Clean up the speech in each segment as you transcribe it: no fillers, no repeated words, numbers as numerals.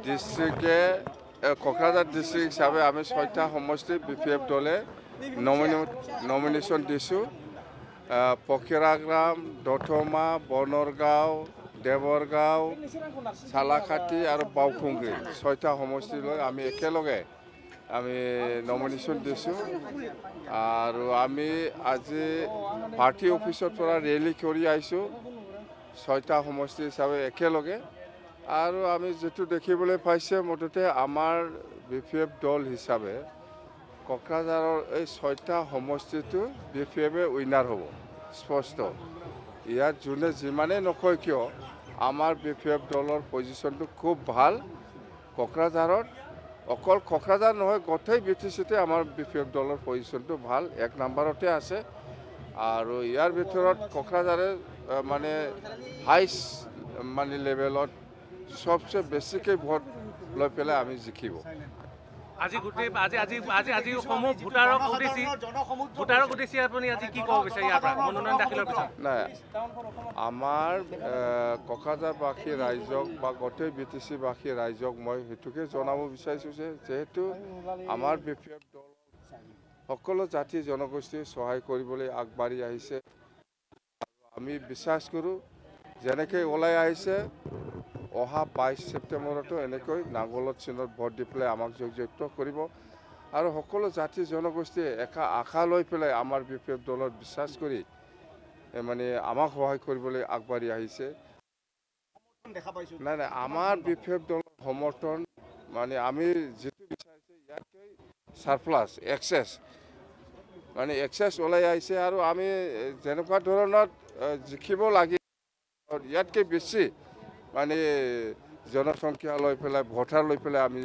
ডিস্ট্ৰিক্টে Kokrajhar district হিসাবে আমি 6টা সমষ্টি বিপিএফ দলে নমিনেশন দিছোঁ। পকিৰাগ্ৰাম, দথমা, বনৰগাঁও, দেৱৰগাঁও, চালাকাটি আৰু বাওখুংগ্ৰি 6টা সমষ্টি লৈ আমি একেলগে নমিনেশ্যন দিছোঁ। আৰু আমি আজি পাৰ্টি অফিচৰ পৰা ৰেলী কৰি আহিছোঁ 6টা সমষ্টি হিচাপে একেলগে। আৰু আমি যেটো দেখিবলৈ পাইছে মুঠতে আমাৰ বিপিএফ দল হিচাপে কোকৰাঝাৰৰ এই 6টা সমষ্টিটো বিপিএফে উইনাৰ হ'ব স্পষ্ট। ইয়াত যোনে যিমানেই নকয় কিয় আমাৰ বিপিএফ দলৰ পজিশ্যনটো খুব ভাল। কোকৰাঝাৰত অকল কোকৰাঝাৰ নহয়, গোটেই বিটিচিতে আমাৰ বিপিএফ দলৰ পজিশ্যনটো ভাল, 1 নম্বৰতে আছে। আৰু ইয়াৰ ভিতৰত কোকৰাঝাৰে মানে হাইষ্ট মানে লেভেলত সবচেয়ে বেছিকৈ ভোট লৈ পেলাই আমি জিকিব। আজি গোটেই আজি সমূহ ভোটাৰক উদ্দেশ্যি আপুনি আজি কি ক'ব বিচাৰে ইয়াৰ পৰা মনোনয়ন দাখিলৰ পিছত? নাই, আমাৰ কোকৰাঝাৰবাসী ৰাইজক বা গোটেই বিটিচিবাসী ৰাইজক মই সেইটোকে জনাব বিচাৰিছোঁ যে যেহেতু আমাৰ বিপিএফ দল সকলো জাতি জনগোষ্ঠীক সহায় কৰিবলৈ আগবাঢ়ি আহিছে। আমি বিশ্বাস কৰোঁ যেনেকৈ ওলাই আহিছে অহা 22 ছেপ্টেম্বৰতো এনেকৈ নাঙলত চিনত ভোট দি পেলাই আমাক জয়যুক্ত কৰিব। আৰু সকলো জাতি জনগোষ্ঠীয়ে আশা লৈ পেলাই আমাৰ বিপিএফ দলত বিশ্বাস কৰি মানে আমাক সহায় কৰিবলৈ আগবাঢ়ি আহিছে। নাই, আমাৰ বিপিএফ দলৰ সমৰ্থন মানে আমি যিটো বিচাৰিছে ইয়াতকৈ সাৰপ্লাছ এক্সেছ মানে এক্সেছ ওলাই আহিছে। আৰু আমি যেনেকুৱা ধৰণত জিকিব লাগে ইয়াতকৈ বেছি মানে জনসংখ্যা লৈ পেলাই ভোটাৰ লৈ পেলাই আমি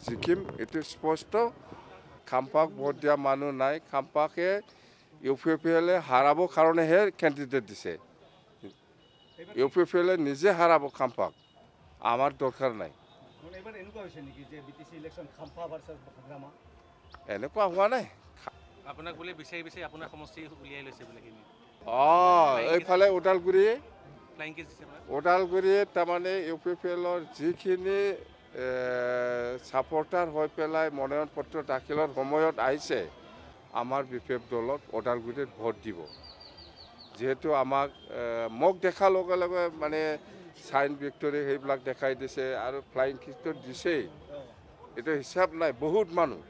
জিকিম, এইটো স্পষ্ট। খাম্পাক ভোট দিয়া মানুহ নাই, খাম্পাকে ইউপিপিএলে হাৰাবৰ কাৰণেহে কেণ্ডিডেট দিছে। ইউপিপিএলে নিজে হাৰাব খাম্পাক, আমাৰ দৰকাৰ নাই। এনেকুৱা হোৱা নাই। আপোনাক বোলে বিচাৰি আপোনাৰ সমষ্টি উলিয়াই লৈছে বোলে কিনি। এইফালে ওদালগুৰিত তাৰমানে ইউপিপিএলৰ যিখিনি ছাপৰ্টাৰ হৈ পেলাই মনোনয়ন পত্ৰ দাখিলৰ সময়ত আহিছে আমাৰ বিপিএফ দলত ওদালগুৰিত ভোট দিব। যিহেতু মোক দেখাৰ লগে লগে মানে চাইন ভিক্টৰী সেইবিলাক দেখাই দিছে আৰু ফ্লাইং কিছটো দিছেই, এইটো হিচাপ নাই। বহুত মানুহ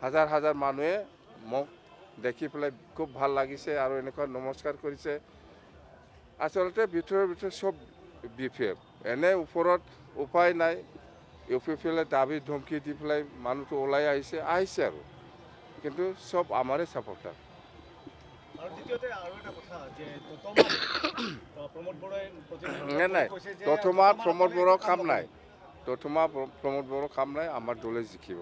হাজাৰ হাজাৰ মানুহে মোক দেখি পেলাই খুব ভাল লাগিছে আৰু এনেকুৱা নমস্কাৰ কৰিছে। আচলতে ভিতৰত চব বিপিএফ, এনে ওপৰত উপায় নাই। ইউপিপিএলে দাবী ধমকি দি পেলাই মানুহটো ওলাই আহিছে আৰু কিন্তু চব আমাৰে ছাপৰ্টাৰ। নাই, দথমাত প্ৰমোদ বড়োৰ কাম নাই। দথমা প্ৰমোদ বড়োৰ কাম নাই, আমাৰ দলে জিকিব।